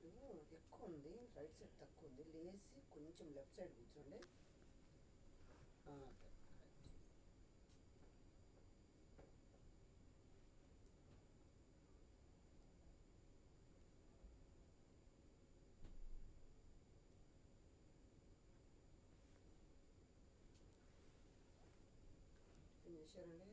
ఎక్కువ ఉంది, right side తక్కువ ఉంది. లేసి కొంచెం లెఫ్ట్ సైడ్ కూర్చోండి. చేశారండి.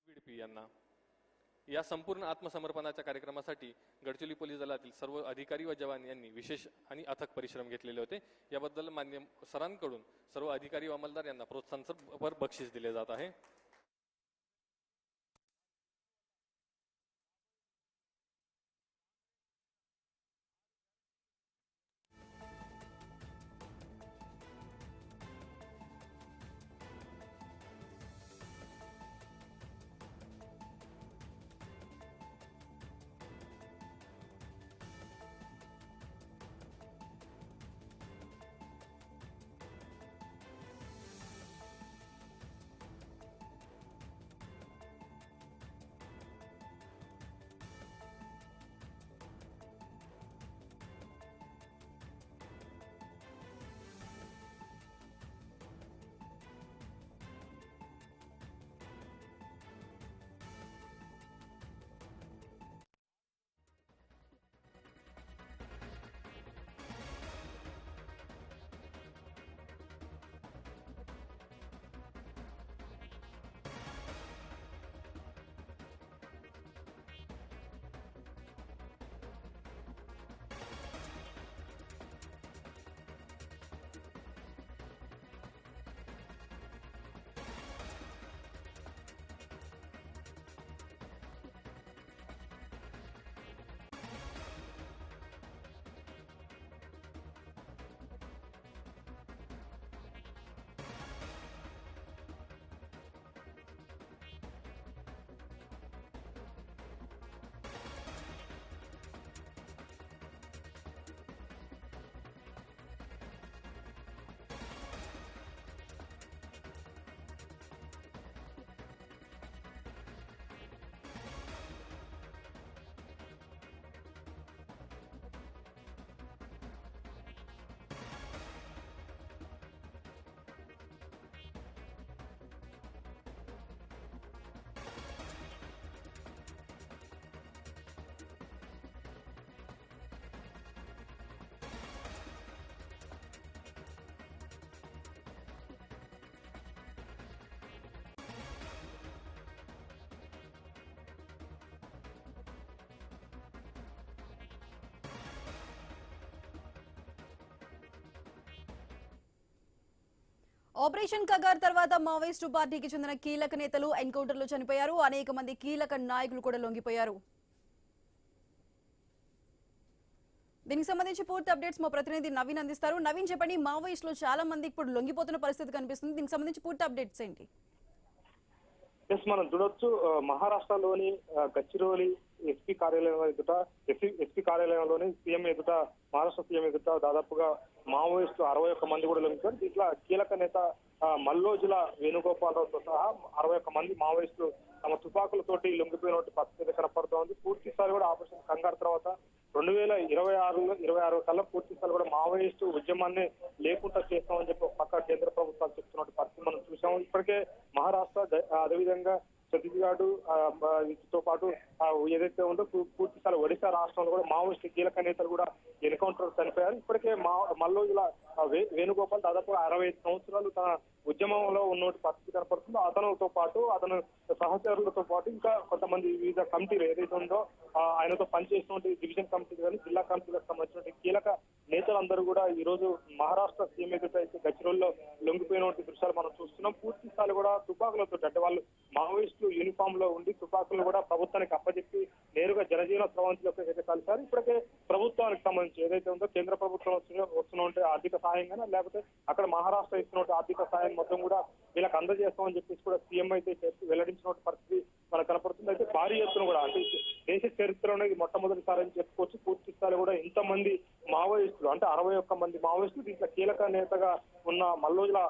विडपी यांना या संपूर्ण आत्मसमर्पणाच्या कार्यक्रमासाठी गडचिरोली पोलीस दलातील सर्व अधिकारी व जवान यांनी विशेष आणि अथक परिश्रम घेतलेले होते. याबद्दल मान्य सरांकडून सर्व अधिकारी व अंमलदार यांना प्रोत्साहनपर बक्षीस दिले जात आहे. ఆపరేషన్ కగార్ తర్వాత మావోయిస్టు పార్టీకి చెందిన కీలక నేతలు ఎన్కౌంటర్లో చనిపోయారు. అనేక మంది కీలక నాయకులు కూడా లొంగిపోయారు. దీనికి సంబంధించి పూర్తి అప్డేట్స్ మా ప్రతినిధి నవీన్ అందిస్తారు. నవీన్ చెప్పండి, మావోయిస్టులు చాలా మంది ఇప్పుడు లొంగిపోతున్న పరిస్థితి కనిపిస్తుంది. దీనికి సంబంధించి పూర్తి అప్డేట్స్ ఏంటి? మనం చూడొచ్చు, మహారాష్ట్రలోని గచ్చిరోలి ఎస్పీ కార్యాలయం ఎదుట ఎస్పీ కార్యాలయంలోని సీఎం ఎదుట మహారాష్ట్ర సీఎం ఎదుట దాదాపుగా మావోయిస్టులు 61 మంది కూడా లొంగిపోయారు. ఇట్లా కీలక నేత మల్లోజుల వేణుగోపాలరావుతో సహా 61 మంది మావోయిస్టులు తమ తుపాకులతోటి లొంగిపోయినట్టు పరిస్థితి కనపడుతోంది. పూర్తి స్థాయి కూడా ఆపరేషన్ కంగారు తర్వాత 2026 కల్లా పూర్తి స్థాయి కూడా మావోయిస్టు ఉద్యమాన్ని లేకుండా చేస్తామని చెప్పి ఒక పక్క కేంద్ర ప్రభుత్వాలు చెప్తున్నట్టు పరిస్థితి మనం చూసాము. ఇప్పటికే మహారాష్ట్ర అదేవిధంగా ఛత్తీస్గఢ్ తో పాటు ఏదైతే ఉందో పూర్తి స్థాయి ఒడిశా రాష్ట్రంలో కూడా మావోయిస్టు కీలక నేతలు కూడా ఎన్కౌంటర్ చనిపోయారు. ఇప్పటికే మల్లోజుల వేణుగోపాల్ దాదాపు 65 సంవత్సరాలు తన ఉద్యమంలో ఉన్నటువంటి పరిస్థితి కనపడుతుందో అతనితో పాటు అతను సహచరులతో పాటు ఇంకా కొంతమంది వివిధ కమిటీలు ఏదైతే ఉందో ఆయనతో పనిచేసినటువంటి డివిజన్ కమిటీ కానీ జిల్లా కమిటీలకు సంబంధించినటువంటి కీలక నేతలందరూ కూడా ఈ రోజు మహారాష్ట్ర సీఎం ఎదుట గచ్చిరోల్లో లొంగిపోయినటువంటి దృశ్యాలు మనం చూస్తున్నాం. పూర్తి స్థాయి కూడా తుపాకులతో అంటే వాళ్ళు మావోయిస్టులు యూనిఫామ్ లో ఉండి తుపాకులు కూడా ప్రభుత్వానికి అప్పచెప్పి నేరుగా జనజీవన స్రవంతిలోకి కలిశారు. ఇప్పటికే ప్రభుత్వానికి సంబంధించి ఏదైతే ఉందో కేంద్ర ప్రభుత్వం వస్తున్నటువంటి ఆర్థిక సాయం కానీ లేకపోతే అక్కడ మహారాష్ట్ర ఇస్తున్న ఆర్థిక సాయం మొత్తం కూడా వీళ్ళకి అందజేస్తామని చెప్పేసి కూడా సీఎం అయితే వెల్లడించిన పరిస్థితి మనకు కనపడుతుంది. అయితే భారీ ఎత్తున కూడా అంటే దేశ చరిత్రలోనే ఇది మొట్టమొదటిసారి అని చెప్పుకోవచ్చు. పూర్తి స్థాయిలో కూడా ఇంతమంది మావోయిస్టులు అంటే 61 మంది మావోయిస్టులు దీంట్లో కీలక నేతగా ఉన్న మల్లోజుల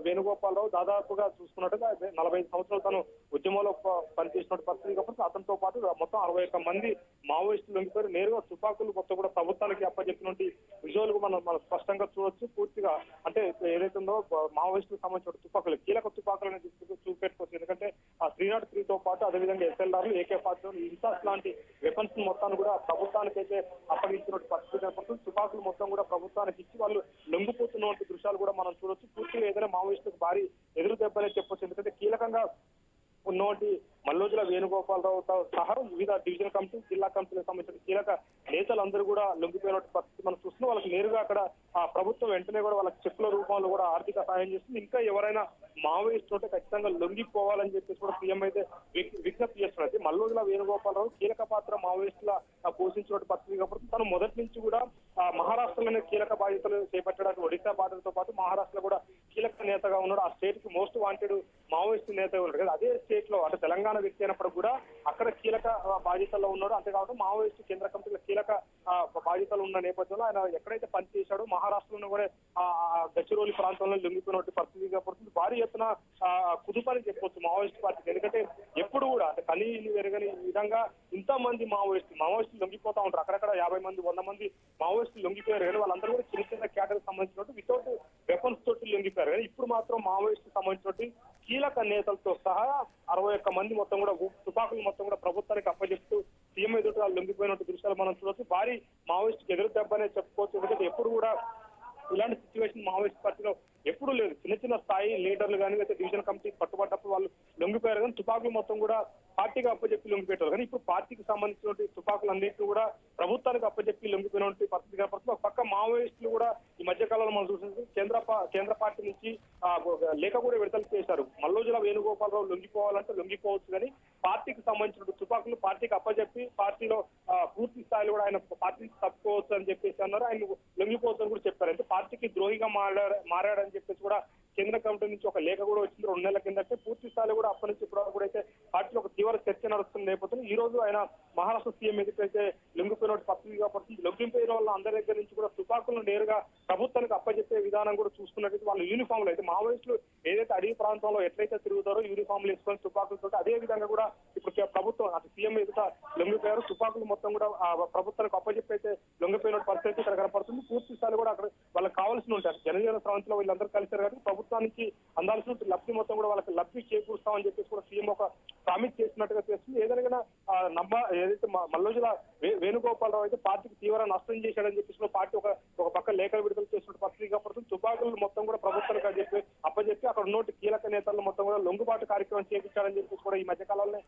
వేణుగోపాలరావు దాదాపుగా చూసుకున్నట్టుగా 45 సంవత్సరాలు తను ఉద్యమంలో పనిచేసిన పరిస్థితి కాబట్టి అతనితో పాటు మొత్తం 61 మంది మావోయిస్టులు లొంగిపోయారు. నేరుగా తుపాకులు మొత్తం కూడా ప్రభుత్వానికి అప్పచెప్పినటువంటి విజువల్ మనం స్పష్టంగా చూడొచ్చు. పూర్తిగా అంటే ఏదైతే ఉందో మావోయిస్టులకు సంబంధించిన తుపాకులు కీలక తుపాకులను చూపెట్టుకోవచ్చు. ఎందుకంటే ఆ 303 తో పాటు అదేవిధంగా SLR, AK-47 ఇన్సాస్ లాంటి వెపన్స్ మొత్తాన్ని కూడా ప్రభుత్వానికి అయితే అప్పగించిన పరిస్థితి కనపడుతుంది. తుపాకులు మొత్తం కూడా ప్రభుత్వానికి ఇచ్చి వాళ్ళు లొంగిపోతున్నటువంటి దృశ్యాలు కూడా మనం చూడొచ్చు. పూర్తిగా ఏదైనా మావోయిస్టులకు భారీ ఎదురు దెబ్బలే చెప్పొచ్చు. ఎందుకంటే కీలకంగా ఉన్నోటి మల్లోజుల వేణుగోపాలరావుతో సహా వివిధ డివిజన్ కమిటీ, జిల్లా కమిటీలకు సంబంధించిన కీలక నేతలందరూ కూడా లొంగిపోయినట్టు పరిస్థితి మనం చూస్తున్నాం. వాళ్ళకి నేరుగా అక్కడ ఆ ప్రభుత్వం వెంటనే కూడా వాళ్ళకి చెక్కుల రూపంలో కూడా ఆర్థిక సాయం చేస్తుంది. ఇంకా ఎవరైనా మావోయిస్ట్ ఉంటే ఖచ్చితంగా లొంగిపోవాలని చెప్పేసి కూడా సీఎం అయితే విజ్ఞప్తి చేస్తున్నది. మల్లోజుల వేణుగోపాలరావు కీలక పాత్ర మావోయిస్టుల పోషించినట్టు పరిస్థితి కాబట్టి తను మొదటి నుంచి కూడా మహారాష్ట్రలోనే కీలక బాధ్యతలు చేపట్టడానికి ఒడిశా బాధ్యతలతో పాటు మహారాష్ట్రలో కూడా కీలక నేతగా ఉన్నాడు. ఆ స్టేట్ కి మోస్ట్ వాంటెడ్ మావోయిస్ట్ నేత ఉన్నాడు కదా. అదే స్టేట్ లో అంటే తెలంగాణ వ్యక్తి అయినప్పుడు కూడా అక్కడ కీలక బాధ్యతల్లో ఉన్నాడు. అంతేకాకుండా మావోయిస్టు కేంద్ర కమిటీల కీలక బాధ్యతలు ఉన్న నేపథ్యంలో ఆయన ఎక్కడైతే పనిచేశాడో మహారాష్ట్రలో కూడా గచ్చిరోలి ప్రాంతంలో లొంగిపోయినటువంటి పరిస్థితి కనపడుతుంది. భారీ ఎత్తున కుదుపని చెప్పొచ్చు మావోయిస్ట్ పార్టీకి. ఎందుకంటే ఎప్పుడు కూడా అంటే కనీలు వెరగని విధంగా ఇంతమంది మావోయిస్టులు లొంగిపోతా ఉంటారు. అక్కడక్కడ 50 మంది 100 మంది మావోయిస్టులు లొంగిపోయారు కానీ వాళ్ళందరూ కూడా చిన్న చిన్న క్యాటర్కి సంబంధించినట్టు వితౌట్ వెపన్స్ తోటి లొంగిపోయారు. కానీ ఇప్పుడు మాత్రం మావోయిస్టు సంబంధించినట్టు కీలక నేతలతో సహా 61 మంది మొత్తం కూడా తుపాకులు మొత్తం కూడా ప్రభుత్వానికి అప్పచెప్తూ సీఎం ఎదుట లొంగిపోయినట్టు దృశ్యాలు మనం చూడవచ్చు. భారీ మావోయిస్ట్ ఎదురు దెబ్బనే చెప్పుకోవచ్చు. ఎందుకంటే ఎప్పుడు కూడా ఇలాంటి సిచ్యువేషన్ మావోయిస్ట్ పార్టీలో ఎప్పుడు లేదు. చిన్న చిన్న స్థాయి లీడర్లు కానీ లేకపోతే డివిజన్ కమిటీ పట్టుబడ్డప్పుడు వాళ్ళు లొంగిపోయారు కానీ తుపాకులు మొత్తం కూడా పార్టీకి అప్పచెప్పి లొంగిపోయారు. కానీ ఇప్పుడు పార్టీకి సంబంధించిన తుపాకులు అన్నింటినీ కూడా ప్రభుత్వానికి అప్పచెప్పి లొంగిపోయినటువంటి పరిస్థితి కనపడుతుంది. ఒక పక్క మావోయిస్టులు కూడా ఈ మధ్య కాలంలో మనం చూసినట్టు కేంద్ర పార్టీ నుంచి లేఖ కూడా విడుదల చేశారు. మల్లోజుల వేణుగోపాలరావు లొంగిపోవాలంటే లొంగిపోవచ్చు కానీ పార్టీకి సంబంధించిన తుపాకులు పార్టీకి అప్పచెప్పి పార్టీలో పూర్తి స్థాయిలో కూడా ఆయన పార్టీకి తప్పుకోవచ్చు అని చెప్పేసి అన్నారు. ఆయన లొంగిపోవచ్చు అని కూడా చెప్పారు. అంటే పార్టీకి ద్రోహిగా మారాడని చెప్పేసి కూడా కేంద్ర కమిటీ నుంచి ఒక లేఖ కూడా వచ్చింది 2 నెలల కిందటే. పూర్తి స్థాయిలో కూడా అప్పటి నుంచి ఇప్పుడు కూడా అయితే పార్టీలో ఒక తీవ్ర చర్చ నడుస్తున్న నేపథ్యంలో ఈ రోజు ఆయన మహారాష్ట్ర సీఎం ఎదుటైతే లొంగిపోయిన పరిస్థితి కాబట్టి లొంగిపోయిన వాళ్ళ అందరి దగ్గర నుంచి కూడా తుపాకులను నేరుగా ప్రభుత్వానికి అప్పచెప్పే విధానం కూడా చూసుకున్నట్టు వాళ్ళ యూనిఫామ్లు అయితే మావోయిస్టులు ఏదైతే అడవి ప్రాంతంలో ఎట్లయితే తిరుగుతారో యూనిఫామ్లు వేసుకొని తుపాకులతో అదే విధంగా కూడా ఇప్పుడు ప్రభుత్వం అటు సీఎం ఎదుట లొంగిపోయారు. తుపాకులు మొత్తం కూడా ప్రభుత్వానికి అప్పచెప్పైతే లొంగిపోయిన పరిస్థితి ఇక్కడ కనపడుతుంది. పూర్తి స్థాయిలో కూడా అక్కడ వాళ్ళకి కావాల్సి ఉంటారు. జనజీవన స్రవంతిలో వీళ్ళందరూ కలిసారు కానీ ప్రభుత్వానికి అందాల్సిన లబ్ధి మొత్తం కూడా వాళ్ళకి లబ్ధి చేకూరుస్తామని చెప్పేసి కూడా సీఎం ఒక ప్రామిస్ చేసినట్టుగా చేస్తుంది. ఏదైనా ఏదైతే మల్లోజుల వేణుగోపాలరావు అయితే పార్టీకి తీవ్ర నష్టం చేశాడని చెప్పేసి పార్టీ ఒక పక్క లేఖలు విడుదల చేసిన పరిస్థితి కాబట్టి తుపాకులు మొత్తం కూడా ప్రభుత్వానికి అప్పచెప్పి అక్కడ ఉన్నోటి కీలక నేతలు మొత్తం కూడా లొంగుబాటు కార్యక్రమం చేయించాడని చెప్పేసి కూడా ఈ మధ్యకాలంలో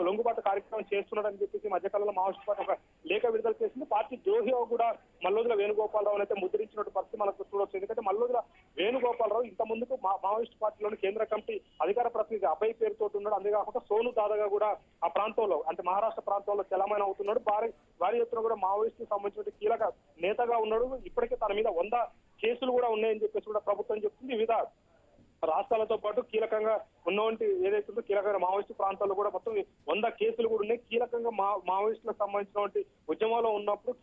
లొంగుబాటు కార్యక్రమం చేస్తున్నాడని చెప్పేసి మధ్యకాలంలో మావోయిస్ట్ పార్టీ ఒక లేఖ విడుదల చేసింది. పార్టీ ద్రోహి కూడా మల్లోజుల వేణుగోపాలరావు అయితే ముద్రించినట్టు పరిస్థితి మనకు చూడవచ్చు. ఎందుకంటే మల్లోజుల వేణుగోపాలరావు ఇంత ముందుకు మావోయిస్ట్ పార్టీలోని కేంద్ర కమిటీ అధికార ప్రతినిధి అభయ్ పేరుతో ఉన్నాడు. అంతేకాకుండా సోను దాదాగా కూడా ఆ ప్రాంతంలో అంటే మహారాష్ట్ర ప్రాంతంలో చలమైన అవుతున్నాడు. భారీ ఎత్తున కూడా మావోయిస్టు సంబంధించిన కీలక నేతగా ఉన్నాడు. ఇప్పటికే తన మీద 100 కేసులు కూడా ఉన్నాయని చెప్పేసి కూడా ప్రభుత్వం చెప్తుంది. వివిధ రాష్ట్రాలతో పాటు కీలకంగా ఉన్నవంటి ఏదైతుందో కీలకమైన మావోయిస్టు ప్రాంతాల్లో కూడా మొత్తం 100 కేసులు కూడా ఉన్నాయి. కీలకంగా మావోయిస్టులకు సంబంధించినటువంటి ఉద్యమంలో ఉన్నప్పుడు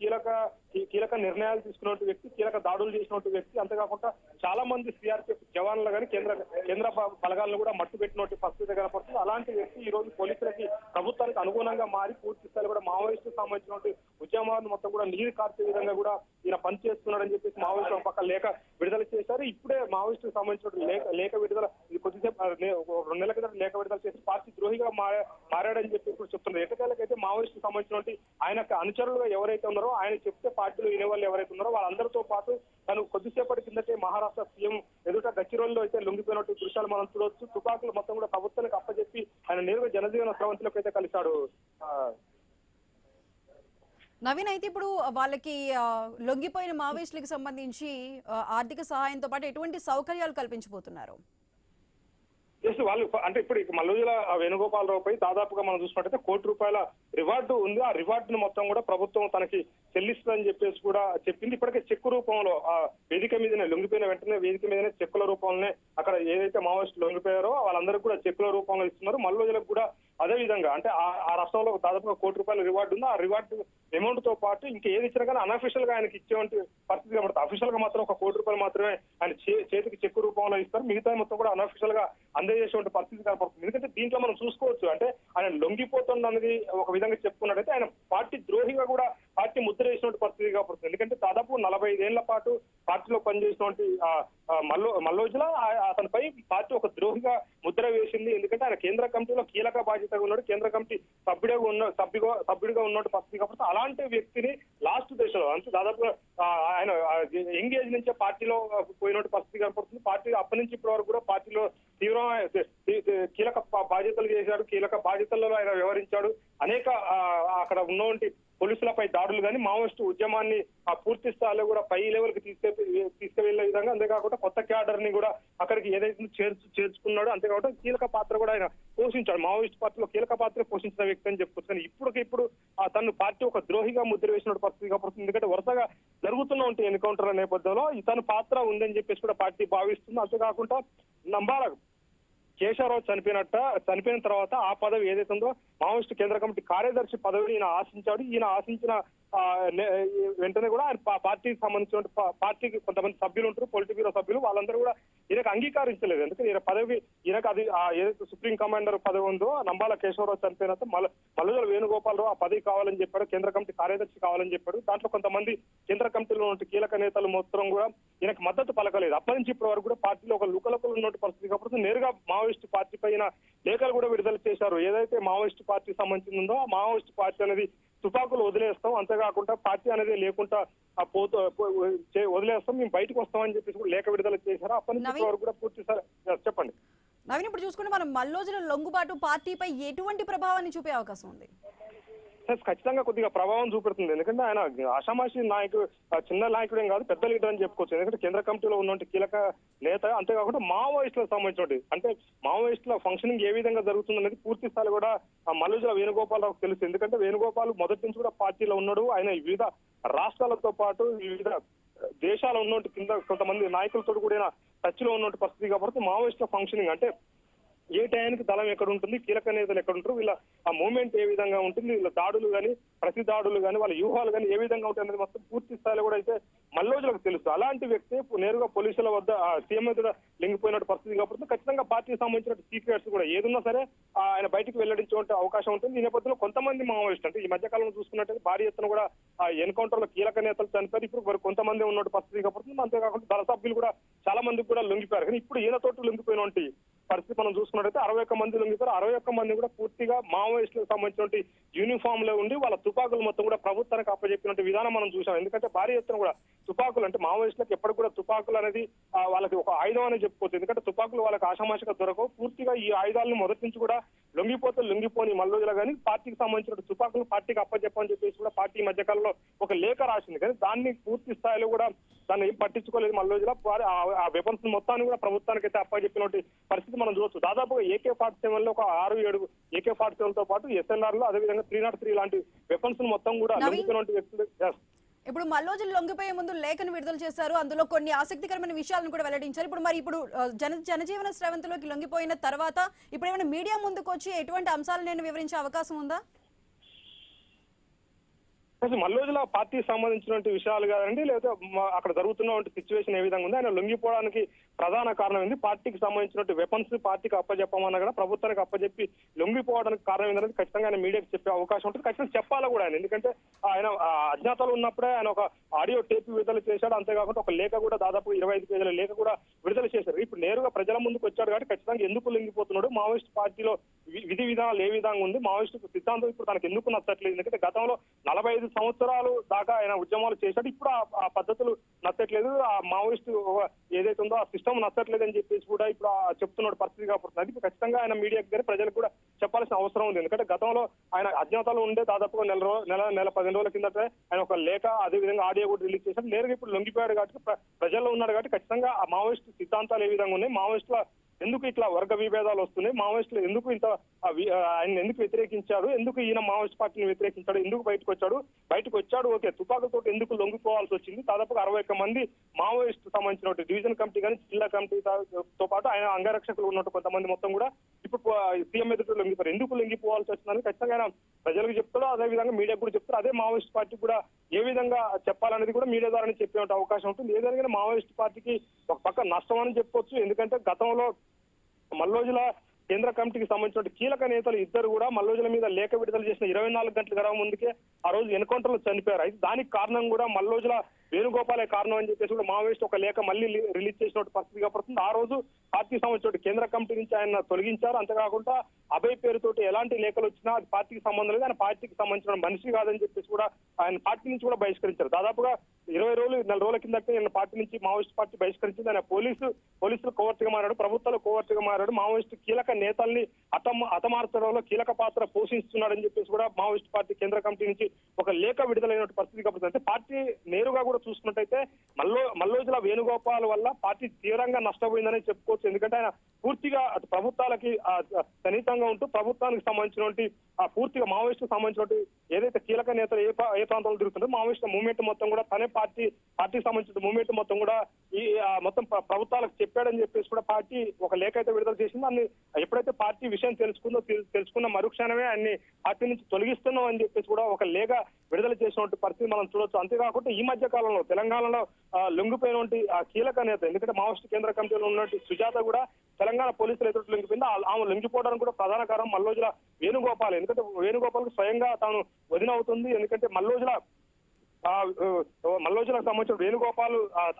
కీలక నిర్ణయాలు తీసుకున్నటువంటి వ్యక్తి, కీలక దాడులు చేసినటువంటి వ్యక్తి. అంతేకాకుండా చాలా మంది సిఆర్పీఎఫ్ జవాన్లు కానీ కేంద్ర బలగాలను కూడా మట్టుపెట్టినటువంటి పరిస్థితి కనపడుతుంది. అలాంటి వ్యక్తి ఈ రోజు పోలీసులకి ప్రభుత్వానికి అనుగుణంగా మారి పూర్తి స్థాయిలో కూడా మావోయిస్టుకు సంబంధించినటువంటి ఉద్యమాలను మొత్తం కూడా నీరు కార్చే విధంగా కూడా ఈయన పనిచేస్తున్నాడని చెప్పేసి మావోయిస్టు ఒక పక్క లేఖ విడుదల చేశారు. ఇప్పుడే మావోయిస్టుకు సంబంధించిన లేఖ విడుదల కొద్దిసేపు 2 నెలల కింద లేఖ విడుదల చేసి పార్టీ ద్రోహిగా మారాడని చెప్పి ఇప్పుడు చెప్తున్నారు. ఎటకాలకైతే మావోయిస్టుకు సంబంధించినటువంటి ఆయన అనుచరులుగా ఎవరైతే ఉన్నారో ఆయన చెప్తే పార్టీలో వినే వాళ్ళు ఎవరైతే ఉన్నారో వాళ్ళందరితో పాటు తను కొద్దిసేపటి కిందటే మహారాష్ట్ర సీఎం ఎదుట గచ్చిరోల్లో అయితే లొంగిపోయినట్టు దృశ్యాలు మనం చూడవచ్చు. తుపాకులు మొత్తం కూడా ప్రభుత్వానికి అప్పచెప్పి ఆయన నేరుగా జనజీవన స్రవంతిలోకి అయితే కలిశాడు. నవీన్, అయితే ఇప్పుడు వాళ్ళకి లొంగిపోయిన మావోయిస్టులకు సంబంధించి ఆర్థిక సహాయంతో పాటు ఎటువంటి సౌకర్యాలు కల్పించబోతున్నారు? వాళ్ళు అంటే ఇప్పుడు మల్లోజుల వేణుగోపాలరావుపై దాదాపుగా మనం చూసినట్టయితే ₹1,00,00,000 రివార్డు ఉంది. ఆ రివార్డును మొత్తం కూడా ప్రభుత్వం తనకి చెల్లిస్తుందని చెప్పేసి కూడా చెప్పింది. ఇప్పటికే చెక్కు రూపంలో ఆ వేదిక మీదనే లొంగిపోయిన వెంటనే వేదిక మీదనే చెక్కుల రూపంలోనే అక్కడ ఏదైతే మావోయిస్టులు లొంగిపోయారో వాళ్ళందరికీ కూడా చెక్కుల రూపంలో ఇస్తున్నారు. మల్లోజులకు కూడా అదే విధంగా అంటే ఆ రాష్ట్రంలో దాదాపుగా ₹1,00,00,000 రివార్డు ఉంది. ఆ రివార్డు అమౌంట్ తో పాటు ఇంకా ఏది ఇచ్చినా కానీ అన్అఫీషియల్ గా ఆయనకి ఇచ్చేటువంటి పరిస్థితి కనబడుతుంది. అఫీషియల్ గా మాత్రం ఒక ₹1,00,00,000 మాత్రమే ఆయన చేతికి చెక్కు రూపంలో ఇస్తారు. మిగతా మొత్తం కూడా అన్అఫీషియల్ గా అందజేసేటువంటి పరిస్థితి కనపడుతుంది. ఎందుకంటే దీంట్లో మనం చూసుకోవచ్చు అంటే ఆయన లొంగిపోతున్నది ఒక విధంగా చెప్పుకున్నట్టయితే ఆయన పార్టీ ద్రోహిగా కూడా పార్టీ ముద్ర వేసినటువంటి పరిస్థితి కనపడుతుంది. ఎందుకంటే దాదాపు 45 ఏళ్ల పాటు పార్టీలో పనిచేసినటువంటి మల్లోజుల అతనిపై పార్టీ ఒక ద్రోహిగా ముద్ర వేసింది. ఎందుకంటే ఆయన కేంద్ర కమిటీలో కీలక బాధ్యతగా ఉన్నాడు. కేంద్ర కమిటీ సభ్యుడిగా ఉన్నట్టు పరిస్థితి కాబట్టి అలాంటి వ్యక్తిని లాస్ట్ దశలో అంటే దాదాపుగా ఆయన యంగ్ ఏజ్ నుంచే పార్టీలో పోయినట్టు పరిస్థితి కనపడుతుంది. పార్టీ అప్పటి నుంచి ఇప్పటి వరకు కూడా పార్టీలో కీలక బాధ్యతలు చేశాడు. కీలక బాధ్యతలలో ఆయన వ్యవహరించాడు. అనేక అక్కడ ఉన్నటువంటి పోలీసులపై దాడులు కానీ మావోయిస్టు ఉద్యమాన్ని పూర్తి స్థాయిలో కూడా పై లెవెల్ కి తీసుకువెళ్లే విధంగా అంతేకాకుండా కొత్త క్యాడర్ ని కూడా అక్కడికి ఏదైతే చేర్చుకున్నాడో అంతేకాకుండా కీలక పాత్ర కూడా ఆయన పోషించాడు. మావోయిస్ట్ పార్టీలో కీలక పాత్ర పోషించిన వ్యక్తి అని చెప్పుకోవచ్చు. కానీ ఇప్పుడు తను పార్టీ ఒక ద్రోహిగా ముద్ర వేసిన పరిస్థితి కనపడుతుంది. ఎందుకంటే వరుసగా జరుగుతున్న ఎన్కౌంటర్ల నేపథ్యంలో తన పాత్ర ఉందని చెప్పేసి కూడా పార్టీ భావిస్తుంది. అంతేకాకుండా నంబాల కేశవరావు చనిపోయిన తర్వాత ఆ పదవి ఏదైతే ఉందో మావోయిస్టు కేంద్ర కమిటీ కార్యదర్శి పదవిని ఈయన ఆశించాడు. ఈయన ఆశించిన వెంటనే కూడా ఆయన పార్టీకి సంబంధించిన పార్టీకి కొంతమంది సభ్యులు ఉంటారు, పొలిటిక్ బ్యూరో సభ్యులు, వాళ్ళందరూ కూడా ఈయనకు అంగీకరించలేదు. ఎందుకంటే ఈయన పదవి ఈయనకు అది ఏదైతే సుప్రీం కమాండర్ పదవి ఉందో నంబాల కేశవరావు చనిపోయిన మల్లోజుల వేణుగోపాలరావు ఆ పదవి కావాలని చెప్పాడు. కేంద్ర కమిటీ కార్యదర్శి కావాలని చెప్పాడు. దాంట్లో కొంతమంది కేంద్ర కమిటీలో ఉన్న కీలక నేతలు మొత్తం కూడా ఈయనకు మద్దతు పలకలేదు. అప్పటి నుంచి ఇప్పటి వరకు కూడా పార్టీలో ఒక లుకలుకలు ఉన్న పరిస్థితి కాబట్టి నేరుగా మావోయిస్టు పార్టీ పైన లేఖలు కూడా విడుదల చేశారు. ఏదైతే మావోయిస్టు పార్టీకి సంబంధించి ఉందో ఆ మావోయిస్టు పార్టీ అనేది తుపాకులు వదిలేస్తాం, అంతేకాకుండా పార్టీ అనేది లేకుండా వదిలేస్తాం, మేము బయటకు వస్తామని చెప్పేసి కూడా లేఖ విడుదల చేశారు. అప్పటి నుంచి వరకు కూడా పూర్తి చెప్పండి నవీన్. ఇప్పుడు చూసుకుంటే మనం మల్లోజుల లొంగుబాటు పార్టీపై ఎటువంటి ప్రభావాన్ని చూపే అవకాశం ఉంది? ఖచ్చితంగా కొద్దిగా ప్రభావం చూపెడుతుంది. ఎందుకంటే ఆయన ఆషామాషి నాయకుడు, చిన్న నాయకుడు ఏం కాదు, పెద్ద లీడర్ అని చెప్పుకోవచ్చు. ఎందుకంటే కేంద్ర కమిటీలో ఉన్నటువంటి కీలక నేత, అంతేకాకుండా మావోయిస్టులకు సంబంధించి అంటే మావోయిస్టుల ఫంక్షనింగ్ ఏ విధంగా జరుగుతుందనేది పూర్తి స్థాయి కూడా మల్లోజుల వేణుగోపాలరావుకు తెలుసు. ఎందుకంటే వేణుగోపాల్ మొదటి నుంచి కూడా పార్టీలో ఉన్నాడు. ఆయన వివిధ రాష్ట్రాలతో పాటు వివిధ దేశాల ఉన్నటువంటి కింద కొంతమంది నాయకులతో కూడా టచ్ లో ఉన్నటువంటి పరిస్థితి కాబట్టి మావోయిస్టుల ఫంక్షనింగ్ అంటే ఏ టైంకి దళం ఎక్కడ ఉంటుంది, కీలక నేతలు ఎక్కడ ఉంటారు, వీళ్ళ ఆ మూవ్మెంట్ ఏ విధంగా ఉంటుంది, వీళ్ళ దాడులు కానీ ప్రతి దాడులు కానీ వాళ్ళ వ్యూహాలు కానీ ఏ విధంగా ఉంటాయి అనేది మొత్తం పూర్తి స్థాయిలో కూడా అయితే మల్లోజులకు తెలుసు. అలాంటి వ్యక్తి నేరుగా పోలీసుల వద్ద సీఎం మీద లింగిపోయినట్టు పరిస్థితి కాబట్టి ఖచ్చితంగా పార్టీకి సంబంధించిన సీక్రెట్స్ కూడా ఏదున్నా సరే ఆయన బయటకు వెల్లడించే అవకాశం ఉంటుంది. ఈ నేపథ్యంలో కొంతమంది మావోయిస్ట్ అంటే ఈ మధ్య కాలంలో చూసుకున్నట్టు భారీ ఎత్తున కూడా ఎన్కౌంటర్ లో కీలక నేతలు చనిపోయారు. ఇప్పుడు కొంతమంది ఉన్నట్టు పరిస్థితి కాబట్టి అంతేకాకుండా దళ సభ్యులు కూడా చాలా మంది కూడా లొంగిపోయారు. కానీ ఇప్పుడు ఈయనతోటి లొంగిపోయినటువంటి పరిస్థితి మనం చూసుకున్నట్టయితే 61 మంది లొంగిపోయారు. 61 మంది కూడా పూర్తిగా మావోయిస్టులకు సంబంధించినటువంటి యూనిఫామ్ లో ఉండి వాళ్ళ తుపాకులు మొత్తం కూడా ప్రభుత్వానికి అప్పచెప్పినట్టు విధానం మనం చూసాం. ఎందుకంటే భారీ ఎత్తున కూడా తుపాకులు అంటే మావోయిస్టులకు ఎప్పటికి కూడా తుపాకులు అనేది వాళ్ళకి ఒక ఆయుధం అని చెప్పుకోవచ్చు. ఎందుకంటే తుపాకులు వాళ్ళకి ఆషామాషిగా దొరకవు. పూర్తిగా ఈ ఆయుధాలను మొదటి నుంచి కూడా లొంగిపోని మల్లోజుల కానీ పార్టీకి సంబంధించిన తుపాకులు పార్టీకి అప్పచెప్పని చెప్పేసి కూడా పార్టీ మధ్యకాలంలో ఒక లేఖ రాసింది. కానీ దాన్ని పూర్తి స్థాయిలో కూడా దాన్ని ఏం పట్టించుకోలేదు మల్లోజుల. ఆ వెపన్స్ మొత్తాన్ని కూడా ప్రభుత్వానికి అయితే అప్పచెప్పినటువంటి పరిస్థితి మనం చూడవచ్చు. దాదాపుగా AK-47 లో ఒక 6-7 AK-47 తో పాటు SLR లో అదేవిధంగా 303 లాంటి వెపన్స్ మొత్తం కూడా లొంగిపోయినటువంటి వ్యక్తులు. ఇప్పుడు మల్లోజులు లొంగిపోయే ముందు లేఖను విడుదల చేశారు. అందులో కొన్ని ఆసక్తికరమైన విషయాలను కూడా వెల్లడించారు. ఇప్పుడు జనజీవన స్రవంతిలోకి లొంగిపోయిన తర్వాత ఇప్పుడు ఏమైనా మీడియా ముందుకు వచ్చి ఎటువంటి అంశాలు నేను వివరించే అవకాశం ఉందా? మల్లోజుల పార్టీకి సంబంధించినటువంటి విషయాలు కాదండి, లేదా అక్కడ జరుగుతున్నటువంటి సిచ్యువేషన్ ఏ విధంగా ఉంది, ఆయన లొంగిపోవడానికి ప్రధాన కారణం ఏంది, పార్టీకి సంబంధించినటువంటి వెపన్స్ పార్టీకి అప్పచెప్పమన్నా కూడా ప్రభుత్వానికి అప్పచెప్పి లొంగిపోవడానికి కారణం ఏంటంటే ఖచ్చితంగా ఆయన మీడియాకి చెప్పే అవకాశం ఉంటుంది. ఖచ్చితంగా చెప్పాలి కూడా ఆయన. ఎందుకంటే ఆయన అజ్ఞాతలో ఉన్నప్పుడే ఆయన ఒక ఆడియో టేప్ విడుదల చేశాడు. అంతేకాకుండా ఒక లేఖ కూడా దాదాపు 25 పేజీల లేఖ కూడా విడుదల చేశారు. ఇప్పుడు నేరుగా ప్రజల ముందుకు వచ్చాడు కాబట్టి ఖచ్చితంగా ఎందుకు లొంగిపోతున్నాడు, మావోయిస్ట్ పార్టీలో విధి విధానాలు ఏ విధంగా ఉంది, మావోయిస్టు సిద్ధాంతం ఇప్పుడు తనకు ఎందుకు నచ్చట్లేదు. ఎందుకంటే గతంలో 45 సంవత్సరాలు దాకా ఆయన ఉద్యమాలు చేశాడు. ఇప్పుడు ఆ పద్ధతులు నచ్చట్లేదు, ఆ మావోయిస్టు ఏదైతే ఉందో ఆ సిస్టమ్ నచ్చట్లేదు అని చెప్పేసి కూడా ఇప్పుడు చెప్తున్నాడు పరిస్థితి కాబట్టి అది ఖచ్చితంగా ఆయన మీడియాకి కానీ ప్రజలకు కూడా చెప్పాల్సిన అవసరం ఉంది. ఎందుకంటే గతంలో ఆయన అజ్ఞాతాలు ఉండే దాదాపుగా నెల 15 రోజుల కిందటే ఆయన ఒక లేఖ అదేవిధంగా ఆడియో కూడా రిలీజ్ చేశారు. నేరుగా ఇప్పుడు లొంగిపోయాడు కాబట్టి ప్రజల్లో ఉన్నాడు కాబట్టి ఖచ్చితంగా ఆ మావోయిస్టు సిద్ధాంతాలు ఏ విధంగా ఉన్నాయి, మావోయిస్టుల ఎందుకు ఇట్లా వర్గ విభేదాలు వస్తున్నాయి, మావోయిస్టులు ఎందుకు ఇంత ఆయన ఎందుకు వ్యతిరేకించారు, ఎందుకు ఈయన మావోయిస్ట్ పార్టీని వ్యతిరేకించాడు, ఎందుకు బయటకు వచ్చాడు ఓకే, తుపాకులతో ఎందుకు లొంగిపోవాల్సి వచ్చింది. దాదాపుగా 61 మంది మావోయిస్ట్ సంబంధించిన డివిజన్ కమిటీ కానీ జిల్లా కమిటీతో పాటు ఆయన అంగరక్షకులు ఉన్నట్టు కొంతమంది మొత్తం కూడా ఇప్పుడు సీఎం ఎదుట లొంగిపోయారు. ఎందుకు లొంగిపోవాల్సి వచ్చిందని ఖచ్చితంగా ఆయన ప్రజలకు చెప్తాడు, అదే విధంగా మీడియాకు కూడా చెప్తారు. అదే మావోయిస్ట్ పార్టీ కూడా ఏ విధంగా చెప్పాలనేది కూడా మీడియా ద్వారా చెప్పే అవకాశం ఉంటుంది. ఏదైనా మావోయిస్ట్ పార్టీకి ఒక పక్క నష్టం అని చెప్పొచ్చు. ఎందుకంటే గతంలో మల్లోజుల కేంద్ర కమిటీకి సంబంధించిన కీలక నేతలు ఇద్దరు కూడా మల్లోజుల మీద లేఖ విడుదల చేసిన 24 గంటల గడవ ముందుకే ఆ రోజు ఎన్కౌంటర్లో చనిపోయారు. అయితే దానికి కారణం కూడా మల్లోజుల వేణుగోపాలే కారణం అని చెప్పేసి కూడా మావోయిస్ట్ ఒక లేఖ మళ్ళీ రిలీజ్ చేసిన పరిస్థితి కనపడుతుంది. ఆ రోజు పార్టీకి సంబంధించిన కేంద్ర కమిటీ నుంచి ఆయన తొలగించారు. అంతేకాకుండా అభయ్ పేరుతోటి ఎలాంటి లేఖలు వచ్చినా అది పార్టీకి సంబంధం లేదు, ఆయన పార్టీకి సంబంధించిన మనిషి కాదని చెప్పేసి కూడా ఆయన పార్టీ నుంచి కూడా బహిష్కరించారు. దాదాపుగా 20 రోజులు 4 రోజుల కిందటే ఆయన పార్టీ నుంచి మావోయిస్ట్ పార్టీ బహిష్కరించింది. ఆయన పోలీసులు కోవర్టుగా మారాడు, ప్రభుత్వాలు కోవర్టుగా మారాడు, మావోయిస్ట్ కీలక నేతల్ని హతమార్చడంలో కీలక పాత్ర పోషిస్తున్నాడని చెప్పేసి కూడా మావోయిస్ట్ పార్టీ కేంద్ర కమిటీ నుంచి ఒక లేఖ విడుదలైన పరిస్థితి కనపడుతుంది. అంటే పార్టీ నేరుగా కూడా చూసుకున్నట్టయితే మల్లోజుల వేణుగోపాల్ వల్ల పార్టీ తీవ్రంగా నష్టపోయిందని చెప్పుకోవచ్చు. ఎందుకంటే ఆయన పూర్తిగా అటు ప్రభుత్వాలకి సన్నిహితంగా ఉంటూ ప్రభుత్వానికి సంబంధించినటువంటి పూర్తిగా మావోయిస్టు సంబంధించినటువంటి ఏదైతే కీలక నేతలు ఏ ప్రాంతంలో తిరుగుతుంటారో మావోయిస్ట్ మూవ్మెంట్ మొత్తం కూడా తనే పార్టీకి సంబంధించిన మూవ్మెంట్ మొత్తం కూడా ఈ మొత్తం ప్రభుత్వాలకు చెప్పాడని చెప్పేసి కూడా పార్టీ ఒక లేఖ అయితే విడుదల చేసింది. దాన్ని ఎప్పుడైతే పార్టీ విషయం తెలుసుకున్న మరుక్షణమే అన్ని పార్టీ నుంచి తొలగిస్తున్నాం అని చెప్పేసి కూడా ఒక లేఖ విడుదల చేసినటువంటి పరిస్థితి మనం చూడొచ్చు. అంతేకాకుండా ఈ మధ్య కాలంలో తెలంగాణలో లొంగిపోయినటువంటి కీలక నేత, ఎందుకంటే మావోయిస్ట్ కేంద్ర కమిటీలో ఉన్నటువంటి సుజాత కూడా తెలంగాణ పోలీసులు ఎదురు లొంగిపోయింది. ఆమె లొంగిపోవడానికి కూడా ప్రధాన కారణం మల్లోజుల వేణుగోపాల్. ఎందుకంటే వేణుగోపాల్ స్వయంగా తాను వదిన అవుతుంది. ఎందుకంటే మల్లోజులకు సంబంధించిన వేణుగోపాల్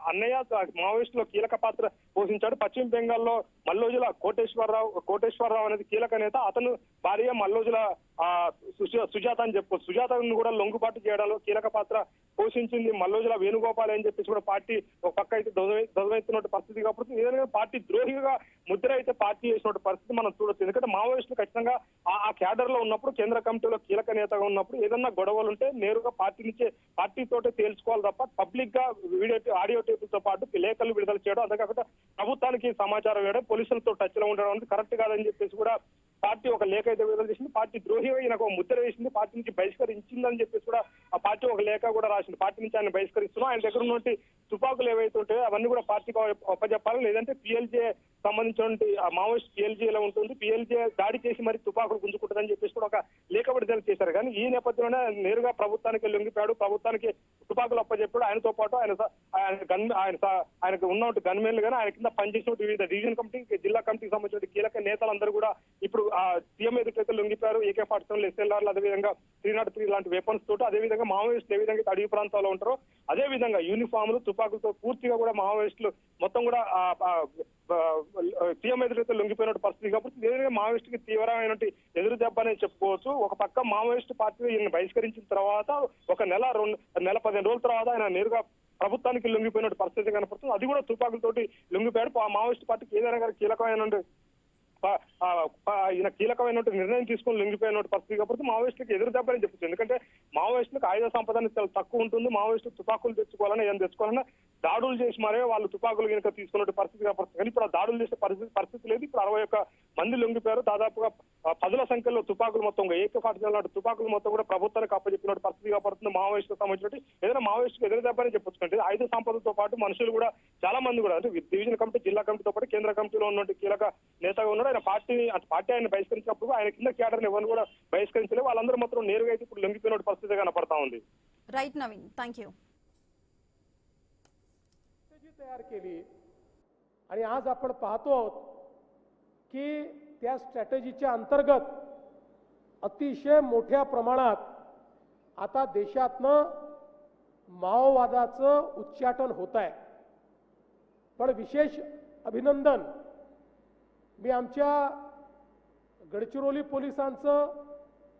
అన్నయ్య మావోయిస్టులో కీలక పాత్ర పోషించాడు. పశ్చిమ బెంగాల్లో మల్లోజుల కోటేశ్వరరావు అనేది కీలక నేత, అతను భార్య మల్లోజుల సుజాత అని చెప్పుకోవచ్చు. సుజాతను కూడా లొంగుబాటు చేయడంలో కీలక పాత్ర పోషించింది మల్లోజుల వేణుగోపాల్ అని చెప్పేసి కూడా పార్టీ ఒక పక్క అయితే దొదవెత్తున్నట్టు పరిస్థితి కాబట్టి ఏదైనా పార్టీ ద్రోహిగా ముద్ర అయితే పార్టీ చేసినట్టు పరిస్థితి మనం చూడొచ్చు. ఎందుకంటే మావోయిస్టులు ఖచ్చితంగా ఆ క్యాడర్ లో ఉన్నప్పుడు కేంద్ర కమిటీలో కీలక నేతగా ఉన్నప్పుడు ఏదన్నా గొడవలు ఉంటే నేరుగా పార్టీతోటే తేల్చుకోవాలి తప్ప పబ్లిక్ గా ఆడియో టేపులతో పాటు లేఖలు విడుదల చేయడం, అంతేకాకుండా ప్రభుత్వానికి సమాచారం ఇవ్వడం, పోలీసులతో టచ్ లో ఉండడం అనేది కరెక్ట్ కాదని చెప్పేసి కూడా పార్టీ ఒక లేఖ అయితే విడుదల చేసింది. పార్టీ ద్రోహి ఈయనకు ఒక ముద్ర వేసింది, పార్టీ నుంచి బహిష్కరించిందని చెప్పేసి కూడా ఆ పార్టీ ఒక లేఖ కూడా రాసింది. పార్టీ నుంచి ఆయన బహిష్కరిస్తున్నాం, ఆయన దగ్గర ఉన్నటువంటి తుపాకులు ఏవైతే ఉంటాయో అవన్నీ కూడా పార్టీకి ఒప్పజెప్పాలి, లేదంటే పిఎల్జే సంబంధించినటువంటి మావోయిస్ట్ పిఎల్జేలో ఉంటుంది, పిఎల్జే దాడి చేసి మరి తుపాకులు గుంజుకుంటుందని చెప్పేసి కూడా ఒక లేఖ విడుదల చేశారు. కానీ ఈ నేపథ్యంలోనే నేరుగా ప్రభుత్వానికి లొంగిపోయాడు, ప్రభుత్వానికి తుపాకులు అప్పచెప్పాడు. ఆయనతో పాటు ఆయనకు ఉన్నటువంటి గన్మెన్లు కానీ ఆయన కింద పనిచేసిన వివిధ డివిజన్ కమిటీ, జిల్లా కమిటీకి సంబంధించిన కీలక నేతలందరూ కూడా ఇప్పుడు సీఎం ఎదుటైతే లొంగిపోయారు. AK-47 SLR అదేవిధంగా 303 లాంటి వెపన్స్ తోటి, అదేవిధంగా మావోయిస్టులు ఏ విధంగా అడవి ప్రాంతాల్లో ఉంటారో అదే విధంగా యూనిఫామ్లు తుపాకులతో పూర్తిగా కూడా మావోయిస్టులు మొత్తం కూడా సీఎం ఎదురైతే లొంగిపోయినట్టు పరిస్థితి కాబట్టి ఏదైనా మావోయిస్టుకి తీవ్రమైన ఎదురు దెబ్బ అనేది చెప్పుకోవచ్చు. ఒక పక్క మావోయిస్టు పార్టీ ఈయన బహిష్కరించిన తర్వాత ఒక నెల 15 రోజుల తర్వాత ఆయన నేరుగా ప్రభుత్వానికి లొంగిపోయినట్టు పరిస్థితి కనపడుతుంది. అది కూడా తుపాకులతోటి లొంగిపోయాడు. మావోయిస్టు పార్టీకి ఏదైనా కీలకమైన ఈయన కీలకమైన నిర్ణయం తీసుకుని లొంగిపోయిన పరిస్థితి కాబట్టి మావోయిస్టులకు ఎదురు దెబ్బని చెప్పచ్చు. ఎందుకంటే మావోయిస్టులకు ఆయుధ సంపద చాలా తక్కువ ఉంటుంది. మావోయిస్టులు తుపాకులు తెచ్చుకోవాలని ఏం తెచ్చుకోవాలన్నా దాడులు చేసి మరే వాళ్ళు తుపాకులు కనుక తీసుకున్న పరిస్థితి కనపడుతుంది. కానీ ఇప్పుడు ఆ దాడులు చేసే పరిస్థితి లేదు. ఇప్పుడు 61 మంది లొంగిపోయారు. దాదాపుగా 10ల సంఖ్యలో తుపాకులు మొత్తం AK-47 లాంటి తుపాకులు మొత్తం కూడా ప్రభుత్వానికి అప్పచెప్పిన పరిస్థితి కనపడుతుంది. మావోయిస్టులకు సంబంధించి ఏదైనా మావోయిస్టుకు ఎదురు దెబ్బని చెప్పొచ్చు. అంటే ఆయుధ సంపదతో పాటు మనుషులు కూడా చాలా మంది కూడా అంటే డివిజన్ కమిటీ, జిల్లా కమిటీతో పాటు కేంద్ర కమిటీలో ఉన్నటువంటి కీలక నేతగా ఉన్నాడు. ఆయన పార్టీ ఆయన బహిష్కరించినప్పుడు ఆయన కింద క్యాడర్ని ఎవరిని కూడా బహిష్కరించలేదు. వాళ్ళందరూ మాత్రం నేరుగా అయితే ఇప్పుడు లొంగిపోయిన పరిస్థితి కనపడతా ఉంది. రైట్ నవీన్, థँक्यू. तयार केली आणि आज आपण पाहतो की त्या स्ट्रॅटेजीच्या अंतर्गत अतिशय मोठ्या प्रमाणात आता देशातनं माओवादाचं उच्चाटन होत आहे. पण विशेष अभिनंदन मी आमच्या गडचिरोली पोलिसांचं,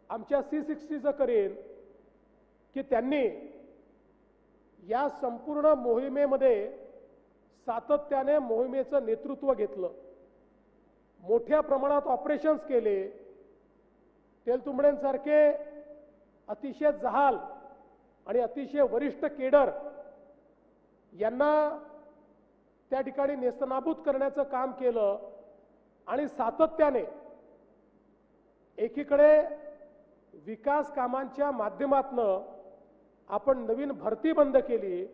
आमच्या C60चं करेन की त्यांनी या संपूर्ण मोहिमेमध्ये सातत्याने मोहिमेचं नेतृत्व घेतलं. मोठ्या प्रमाणात ऑपरेशन्स केले. तेलतुंबडेंसारखे अतिशय जहाल आणि अतिशय वरिष्ठ केडर यांना त्या ठिकाणी नेस्तनाबूत करण्याचं काम केलं. आणि सातत्याने एकीकडे विकास कामांच्या माध्यमातून आपण नवीन भरती बंद केली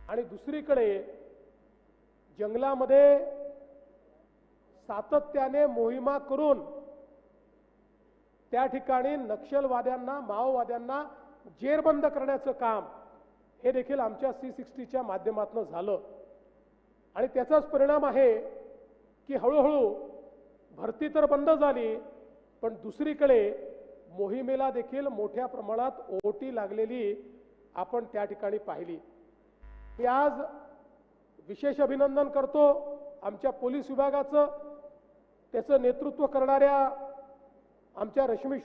आणि दुसरीकडे जंगलामध्ये सातत्याने मोहिमा करून त्या ठिकाणी नक्षलवाद्यांना माओवाद्यांना जेरबंद करण्याचं काम हे देखील आमच्या C60च्या माध्यमातून झालं आणि त्याचाच परिणाम आहे की हळूहळू भरती तर बंद झाली पण दुसरीकडे मोहिमेला देखील मोठ्या प्रमाणात ओटी लागलेली आपण त्या ठिकाणी पाहिली। मी आज विशेष अभिनंदन करतो आमच्या पोलीस विभागाचं, त्याचं नेतृत्व करणाऱ्या आमच्या रश्मी